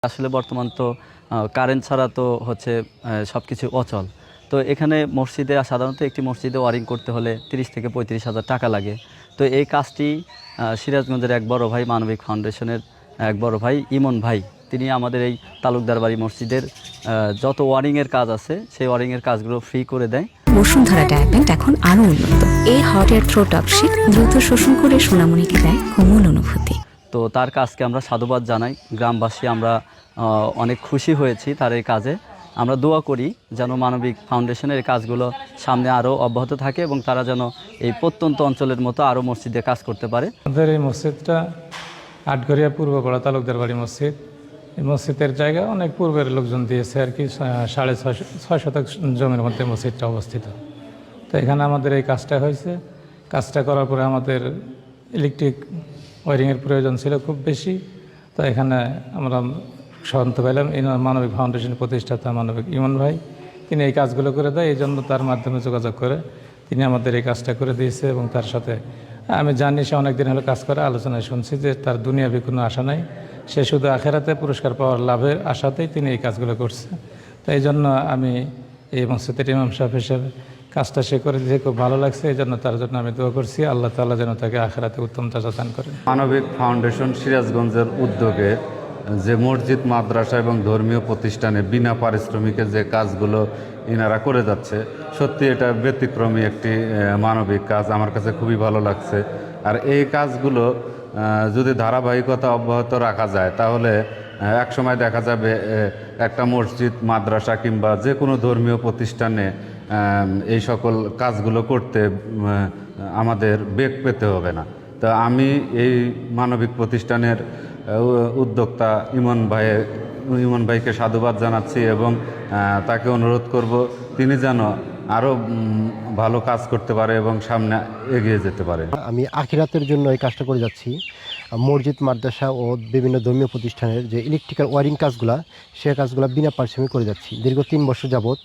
আসলে বর্তমান তো কারেন্ট ছাড়া তো হচ্ছে সব কিছু অচল। তো এখানে মসজিদে সাধারণত একটি মসজিদে ওয়ারিং করতে হলে 30 থেকে 35,000 টাকা লাগে। তো এই কাজটি সিরাজগঞ্জের এক বড় ভাই, মানবিক ফাউন্ডেশনের এক বড় ভাই ইমন ভাই, তিনি আমাদের এই তালুকদার বাড়ি মসজিদের যত ওয়ারিংয়ের কাজ আছে সেই ওয়ারিংয়ের কাজগুলো ফ্রি করে দেয়। বসুন্ধরা ডায়াপেন্ট এখন আরো উন্নত। এই hot air through top sheet দ্রুত শোষণ করে সোনামণিকে দেয় কোমল অনুভূতি। তো তার কাজকে আমরা সাধুবাদ জানাই। গ্রামবাসী আমরা অনেক খুশি হয়েছি তার এই কাজে। আমরা দোয়া করি যেন মানবিক ফাউন্ডেশনের এই কাজগুলো সামনে আরও অব্যাহত থাকে এবং তারা যেন এই প্রত্যন্ত অঞ্চলের মতো আরও মসজিদে কাজ করতে পারে। আমাদের এই মসজিদটা আটঘরিয়া পূর্বপাড়া তালুকদার বাড়ি মসজিদ। এই মসজিদের জায়গা অনেক পূর্বের লোকজন দিয়েছে আর কি, 6.5 শতক জমির মধ্যে মসজিদটা অবস্থিত। তো এখানে আমাদের এই কাজটা হয়েছে। কাজটা করার পরে আমাদের ইলেকট্রিক ওয়ারিংয়ের প্রয়োজন ছিল খুব বেশি। তো এখানে আমরা সন্ত পেলাম এই মানবিক ফাউন্ডেশনের প্রতিষ্ঠাতা মানবিক ইমন ভাই, তিনি এই কাজগুলো করে দেয়। এই জন্য তার মাধ্যমে যোগাযোগ করে তিনি আমাদের এই কাজটা করে দিয়েছে। এবং তার সাথে আমি জানি সে অনেকদিন হলো কাজ করে, আলোচনায় শুনছি যে তার দুনিয়াবি কোনো আশা নাই, সে শুধু আখেরাতে পুরস্কার পাওয়ার লাভের আশাতেই তিনি এই কাজগুলো করছে। তো এই জন্য আমি এই মসজিদের ইমাম সাহেব হিসেবে কাজটা সে করে দিয়ে খুব ভালো লাগছে। এই জন্য তার জন্য আমি দোয়া করছি আল্লাহ তাআলা যেন তাকে আখেরাতে উত্তম জাযা দান করেন। মানবিক ফাউন্ডেশন সিরাজগঞ্জের উদ্যোগে যে মসজিদ, মাদ্রাসা এবং ধর্মীয় প্রতিষ্ঠানে বিনা পারিশ্রমিকে যে কাজগুলো এনারা করে যাচ্ছে, সত্যি এটা ব্যতিক্রমী একটি মানবিক কাজ। আমার কাছে খুবই ভালো লাগছে। আর এই কাজগুলো যদি ধারাবাহিকতা অব্যাহত রাখা যায় তাহলে একসময় দেখা যাবে একটা মসজিদ, মাদ্রাসা কিংবা যে কোনো ধর্মীয় প্রতিষ্ঠানে এই সকল কাজগুলো করতে আমাদের বেগ পেতে হবে না। তো আমি এই মানবিক প্রতিষ্ঠানের উদ্যোক্তা ইমন ভাইকে সাধুবাদ জানাচ্ছি এবং তাকে অনুরোধ করব তিনি যেন আরও ভালো কাজ করতে পারে এবং সামনে এগিয়ে যেতে পারে। আমি আখিরাতের জন্য এই কাজটা করে যাচ্ছি। মসজিদ, মাদ্রাসা ও বিভিন্ন ধর্মীয় প্রতিষ্ঠানের যে ইলেকট্রিক্যাল ওয়ারিং কাজগুলো, সে কাজগুলো বিনা পারিশ্রমিক করে যাচ্ছি। দীর্ঘ 3 বছর যাবৎ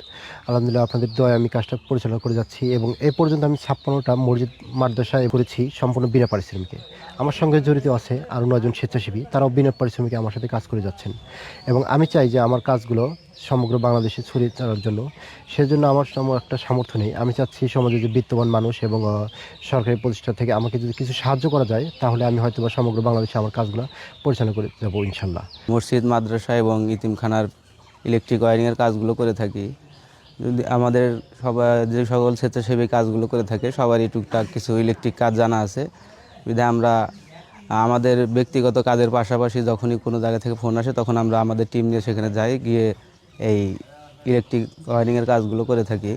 আলহামদুলিল্লাহ আপনাদের দয়ায় আমি কাজটা পরিচালনা করে যাচ্ছি এবং এ পর্যন্ত আমি 56টা মসজিদ, মাদ্রাসায় করেছি সম্পূর্ণ বিনা পারিশ্রমিকে। আমার সঙ্গে জড়িত আছে আরও 9 জন স্বেচ্ছাসেবী, তারাও বিনা পারিশ্রমিকে আমার সাথে কাজ করে যাচ্ছেন। এবং আমি চাই যে আমার কাজগুলো সমগ্র বাংলাদেশে ছড়িয়ে দেওয়ার জন্য। সেজন্য আমার একটা সামর্থ্য নেই। আমি চাচ্ছি সমাজে যে বিত্তবান মানুষ এবং সরকারি প্রতিষ্ঠান থেকে আমাকে যদি কিছু সাহায্য করা যায় তাহলে আমি হয়তো বা সমগ্র বাংলাদেশে আমার কাজগুলো পরিচালনা করে যাব ইনশাল্লাহ। মসজিদ, মাদ্রাসা এবং ইতিমখানার ইলেকট্রিক ওয়ারিংয়ের কাজগুলো করে থাকি। যদি আমাদের যে সকল স্বেচ্ছাসেবী কাজগুলো করে থাকে সবারই টুকটাক কিছু ইলেকট্রিক কাজ জানা আছে। বিধায় আমরা আমাদের ব্যক্তিগত কাজের পাশাপাশি যখনই কোনো জায়গা থেকে ফোন আসে তখন আমরা আমাদের টিম নিয়ে সেখানে যাই, গিয়ে এই ইলেকট্রিক ওয়ারিংয়ের কাজগুলো করে থাকি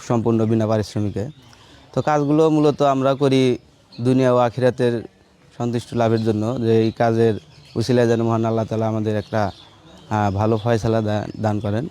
সম্পূর্ণ বিনা পারিশ্রমিকে। তো কাজগুলো মূলত আমরা করি দুনিয়া ও আখিরাতের সন্তুষ্ট লাভের জন্য, যে এই কাজের উসিলায় যেন মহান আল্লাহ তাআলা আমাদের একটা ভালো ফয়সালা দান করেন।